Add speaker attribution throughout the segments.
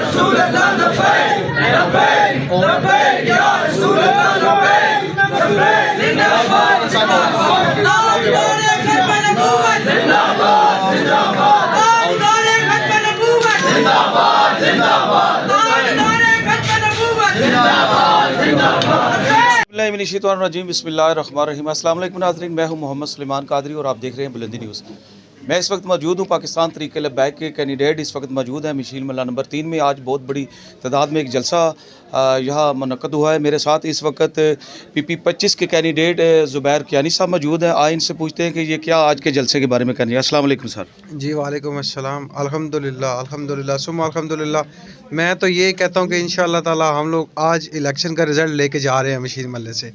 Speaker 1: رسول اللہ لبیک لبیک لبیک یا رسول اللہ لبیک لبیک زندہ باد زندہ باد تاجدار ختم نبوت زندہ باد زندہ باد تاجدار ختم نبوت زندہ باد زندہ باد تاجدار ختم نبوت زندہ باد زندہ باد
Speaker 2: بسم اللہ الرحمن الرحیم۔ السلام علیکم ناظرین، میں ہوں محمد سلیمان قادری اور آپ دیکھ رہے ہیں بلندی نیوز۔ میں اس وقت موجود ہوں پاکستان تحریک لبیک کے کینڈیڈیٹ اس وقت موجود ہیں مشیل ملا نمبر 3 میں۔ آج بہت بڑی تعداد میں ایک جلسہ یہاں منعقد ہوا ہے۔ میرے ساتھ اس وقت پی پی 25 کے کینڈیڈیٹ زبیر کیانی صاحب موجود ہیں۔ آئے ان سے پوچھتے ہیں کہ یہ کیا آج کے جلسے کے بارے میں کرنی ہے۔ السلام علیکم سر۔
Speaker 3: جی وعلیکم السلام۔ الحمدللہ ثم الحمدللہ۔ میں تو یہ کہتا ہوں کہ انشاءاللہ تعالی ہم لوگ آج الیکشن کا رزلٹ لے کے جا رہے ہیں مشیل محلے سے،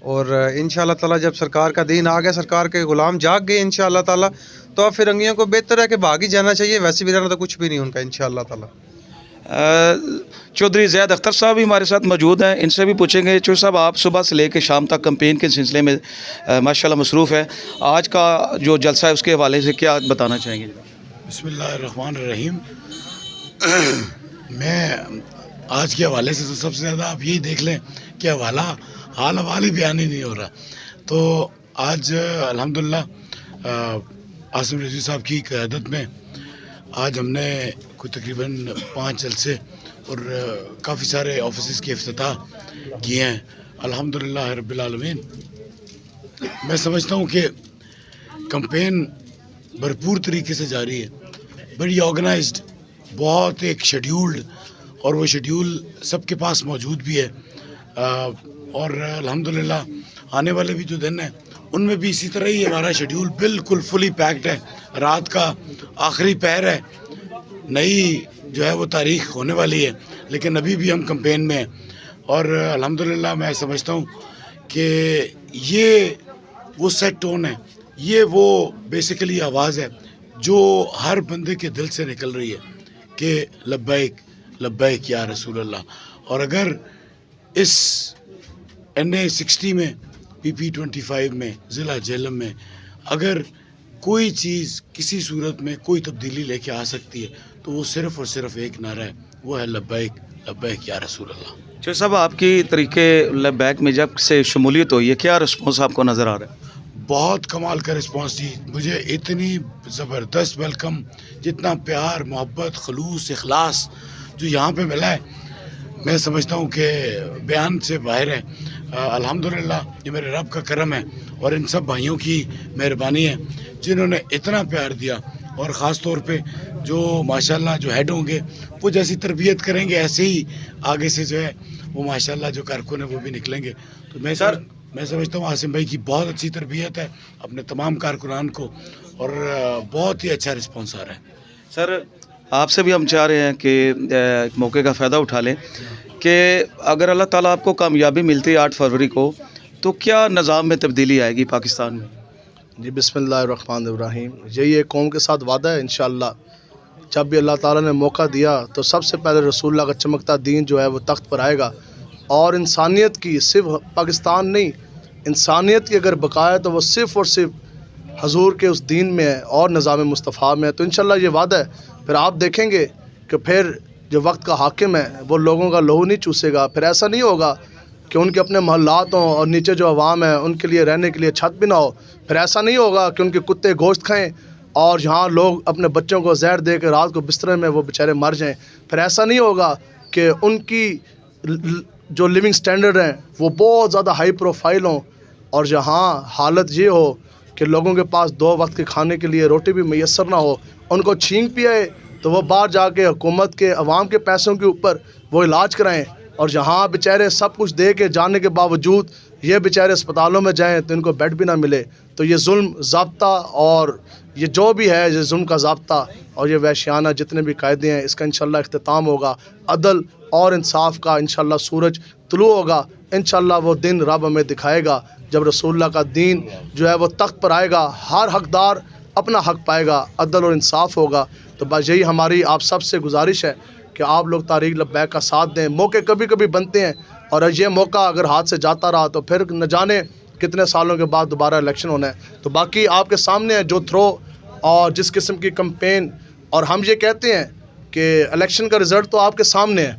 Speaker 3: اور انشاءاللہ تعالی جب سرکار کا دین آ گیا، سرکار کے غلام جاگ گئے انشاءاللہ تعالی، تو اب فرنگیوں کو بہتر ہے کہ بھاگ ہی جانا چاہیے، ویسے بھی رہنا تو کچھ بھی نہیں ان کا انشاءاللہ تعالی۔
Speaker 2: چودھری زید اختر صاحب بھی ہمارے ساتھ موجود ہیں، ان سے بھی پوچھیں گے۔ چودھری صاحب، آپ صبح سے لے کے شام تک کمپین کے سلسلے میں ماشاءاللہ مصروف ہے، آج کا جو جلسہ ہے اس کے حوالے سے کیا بتانا چاہیں گے؟
Speaker 4: بسم اللہ الرحمن الرحیم۔ میں آج کے حوالے سے تو سب سے زیادہ آپ یہی دیکھ لیں کہ حال حوالے بیان ہی نہیں ہو رہا۔ تو آج الحمدللہ عاصم رضوی صاحب کی قیادت میں آج ہم نے کوئی تقریباً 5 جلسے اور کافی سارے آفیسز کے افتتاح کیے ہیں الحمدللہ رب العالمین۔ میں سمجھتا ہوں کہ کمپین بھرپور طریقے سے جاری ہے، بڑی آرگنائزڈ، بہت ایک شیڈیولڈ، اور وہ شیڈیول سب کے پاس موجود بھی ہے، اور الحمدللہ آنے والے بھی جو دن ہیں ان میں بھی اسی طرح ہی ہمارا شیڈیول بالکل فلی پیکڈ ہے۔ رات کا آخری پہر ہے، نئی جو ہے وہ تاریخ ہونے والی ہے، لیکن ابھی بھی ہم کمپین میں ہیں، اور الحمدللہ میں سمجھتا ہوں کہ یہ وہ سیٹ ٹون ہے، یہ وہ بیسیکلی آواز ہے جو ہر بندے کے دل سے نکل رہی ہے کہ لبیک لبیک یا رسول اللہ۔ اور اگر اس NA60 میں PP 25 میں ضلع جہلم میں اگر کوئی چیز کسی صورت میں کوئی تبدیلی لے کے آ سکتی ہے تو وہ صرف اور صرف ایک نعرہ ہے، وہ ہے لبیک لبیک یا رسول اللہ۔
Speaker 2: چودھری صاحب، آپ کی طریقے لبیک میں جب سے شمولیت ہوئی ہے، کیا رسپانس آپ کو نظر آ رہا ہے؟
Speaker 4: بہت کمال کا رسپانس جی، مجھے اتنی زبردست ویلکم، جتنا پیار، محبت، خلوص، اخلاص جو یہاں پہ ملا ہے، میں سمجھتا ہوں کہ بیان سے باہر ہے۔ الحمدللہ یہ میرے رب کا کرم ہے اور ان سب بھائیوں کی مہربانی ہے جنہوں نے اتنا پیار دیا، اور خاص طور پہ جو ماشاءاللہ جو ہیڈ ہوں گے وہ جیسی تربیت کریں گے ایسے ہی آگے سے جو ہے وہ ماشاءاللہ جو کارکن ہیں وہ بھی نکلیں گے۔ تو میں سمجھتا ہوں عاصم بھائی کی بہت اچھی تربیت ہے اپنے تمام کارکنان کو، اور بہت ہی اچھا رسپانس آ رہا ہے۔
Speaker 2: سر، آپ سے بھی ہم چاہ رہے ہیں کہ موقع کا فائدہ اٹھا لیں کہ اگر اللہ تعالیٰ آپ کو کامیابی ملتی ہے 8 فروری کو، تو کیا نظام میں تبدیلی آئے گی پاکستان میں؟
Speaker 5: جی بسم اللہ الرحمن الرحیم۔ یہی ایک قوم کے ساتھ وعدہ ہے انشاءاللہ، جب بھی اللہ تعالیٰ نے موقع دیا تو سب سے پہلے رسول اللہ کا چمکتا دین جو ہے وہ تخت پر آئے گا، اور انسانیت کی، صرف پاکستان نہیں، انسانیت کی اگر بقا ہے تو وہ صرف اور صرف حضور کے اس دین میں ہے اور نظام مصطفیٰ میں ہے۔ تو انشاءاللہ یہ وعدہ ہے۔ پھر آپ دیکھیں گے کہ پھر جو وقت کا حاکم ہے وہ لوگوں کا لہو نہیں چوسے گا، پھر ایسا نہیں ہوگا کہ ان کے اپنے محلات ہوں اور نیچے جو عوام ہے ان کے لیے رہنے کے لیے چھت بھی نہ ہو، پھر ایسا نہیں ہوگا کہ ان کے کتے گوشت کھائیں اور جہاں لوگ اپنے بچوں کو زہر دے کے رات کو بسترے میں وہ بیچارے مر جائیں، پھر ایسا نہیں ہوگا کہ ان کی جو لیونگ سٹینڈرڈ ہیں وہ بہت زیادہ ہائی پروفائل ہوں، اور جہاں حالت یہ ہو کہ لوگوں کے پاس 2 وقت کے کھانے کے لیے روٹی بھی میسر نہ ہو، ان کو چھینک پیے تو وہ باہر جا کے حکومت کے عوام کے پیسوں کے اوپر وہ علاج کرائیں، اور جہاں بیچارے سب کچھ دے کے جانے کے باوجود یہ بیچارے اسپتالوں میں جائیں تو ان کو بیڈ بھی نہ ملے۔ تو یہ ظلم ضابطہ، اور یہ جو بھی ہے یہ ظلم کا ضابطہ اور یہ وحشیانہ جتنے بھی قاعدے ہیں، اس کا انشاءاللہ اختتام ہوگا، عدل اور انصاف کا انشاءاللہ سورج طلوع ہوگا۔ انشاءاللہ وہ دن رب ہمیں دکھائے گا جب رسول اللہ کا دین جو ہے وہ تخت پر آئے گا، ہر حقدار اپنا حق پائے گا، عدل اور انصاف ہوگا۔ تو بس یہی ہماری آپ سب سے گزارش ہے کہ آپ لوگ تحریک لبیک کا ساتھ دیں۔ موقع کبھی کبھی بنتے ہیں، اور یہ موقع اگر ہاتھ سے جاتا رہا تو پھر نہ جانے کتنے سالوں کے بعد دوبارہ الیکشن ہونا ہے۔ تو باقی آپ کے سامنے ہے جو تھرو اور جس قسم کی کمپین، اور ہم یہ کہتے ہیں کہ الیکشن کا رزلٹ تو آپ کے سامنے ہے،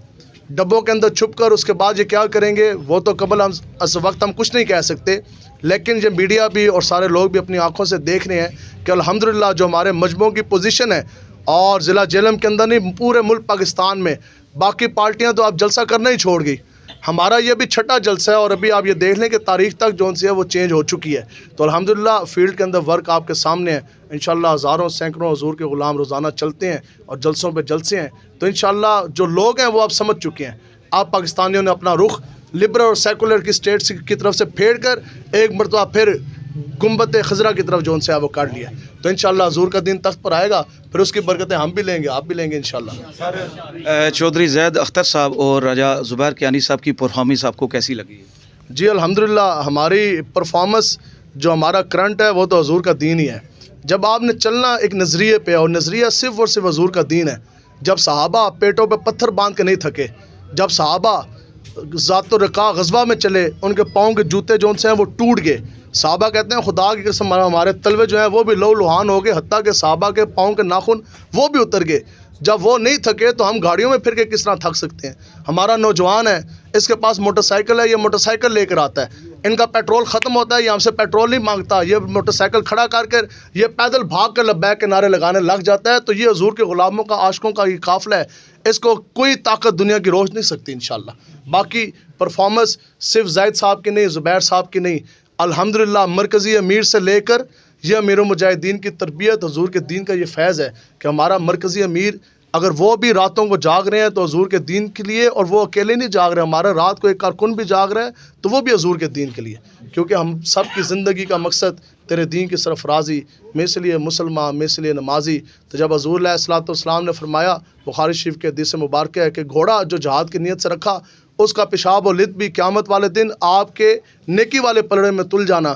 Speaker 5: ڈبوں کے اندر چھپ کر اس کے بعد یہ کیا کریں گے وہ تو قبل ہم اس وقت ہم کچھ نہیں کہہ سکتے، لیکن یہ میڈیا بھی اور سارے لوگ بھی اپنی آنکھوں سے دیکھ رہے ہیں کہ الحمدللہ جو ہمارے مجموعوں کی پوزیشن ہے، اور ضلع جہلم کے اندر نہیں پورے ملک پاکستان میں، باقی پارٹیاں تو اب جلسہ کرنا ہی چھوڑ گئی، ہمارا یہ بھی چھٹا جلسہ ہے، اور ابھی آپ یہ دیکھ لیں کہ تاریخ تک جو سی ہے وہ چینج ہو چکی ہے، تو الحمدللہ فیلڈ کے اندر ورک آپ کے سامنے ہے، انشاءاللہ ہزاروں سینکڑوں حضور کے غلام روزانہ چلتے ہیں اور جلسوں پہ جلسے ہیں، تو انشاءاللہ جو لوگ ہیں وہ اب سمجھ چکے ہیں، آپ پاکستانیوں نے اپنا رخ لبرل اور سیکولر کی سٹیٹس کی طرف سے پھیر کر ایک مرتبہ پھر گنبد خضرا کی طرف جو ان سے ہے وہ کاٹ لیا، تو انشاءاللہ حضور کا دین تخت پر آئے گا، پھر اس کی برکتیں ہم بھی لیں گے، آپ بھی لیں گے انشاءاللہ۔
Speaker 2: چودھری زید اختر صاحب اور راجہ زبیر کیانی صاحب کی پرفارمنس آپ کو کیسی لگی؟
Speaker 5: جی الحمدللہ ہماری پرفارمنس جو ہمارا کرنٹ ہے وہ تو حضور کا دین ہی ہے، جب آپ نے چلنا ایک نظریے پہ، اور نظریہ صرف اور صرف حضور کا دین ہے، جب صحابہ پیٹوں پہ پتھر باندھ کے نہیں تھکے، جب صحابہ ذات الرقاع غزوہ میں چلے ان کے پاؤں کے جوتے جو ان سے ہیں وہ ٹوٹ گئے، صحابہ کہتے ہیں خدا کی قسم ہمارے تلوے جو ہیں وہ بھی لو لوہان ہو گئے، حتیٰ کہ صحابہ کے پاؤں کے ناخن وہ بھی اتر گئے، جب وہ نہیں تھکے تو ہم گاڑیوں میں پھر کے کس طرح تھک سکتے ہیں؟ ہمارا نوجوان ہے، اس کے پاس موٹر سائیکل ہے، یہ موٹر سائیکل لے کر آتا ہے، ان کا پیٹرول ختم ہوتا ہے، یہ ہم سے پیٹرول نہیں مانگتا، یہ موٹر سائیکل کھڑا کر کر یہ پیدل بھاگ کر لبیک کے نعرے لگانے لگ جاتا ہے، تو یہ حضور کے غلاموں کا عاشقوں کا یہ قافلہ ہے، اس کو کوئی طاقت دنیا کی روک نہیں سکتی انشاءاللہ۔ باقی پرفارمنس صرف زید صاحب کی نہیں، زبیر صاحب کی نہیں، الحمدللہ مرکزی امیر سے لے کر یہ امیر المجاہدین کی تربیت، حضور کے دین کا یہ فیض ہے کہ ہمارا مرکزی امیر اگر وہ بھی راتوں کو جاگ رہے ہیں تو حضور کے دین کے لیے، اور وہ اکیلے نہیں جاگ رہے، ہمارا رات کو ایک کارکن بھی جاگ رہا ہے تو وہ بھی حضور کے دین کے لیے، کیونکہ ہم سب کی زندگی کا مقصد تیرے دین کی سرفرازی، میں اس لیے مسلمان، میں اس لیے نمازی، تو جب حضور علیہ الصلوۃ والسلام نے فرمایا، بخاری شریف کے حدیث مبارکہ ہے کہ گھوڑا جو جہاد کی نیت سے رکھا اس کا پیشاب و لت بھی قیامت والے دن آپ کے نیکی والے پلڑے میں تل جانا،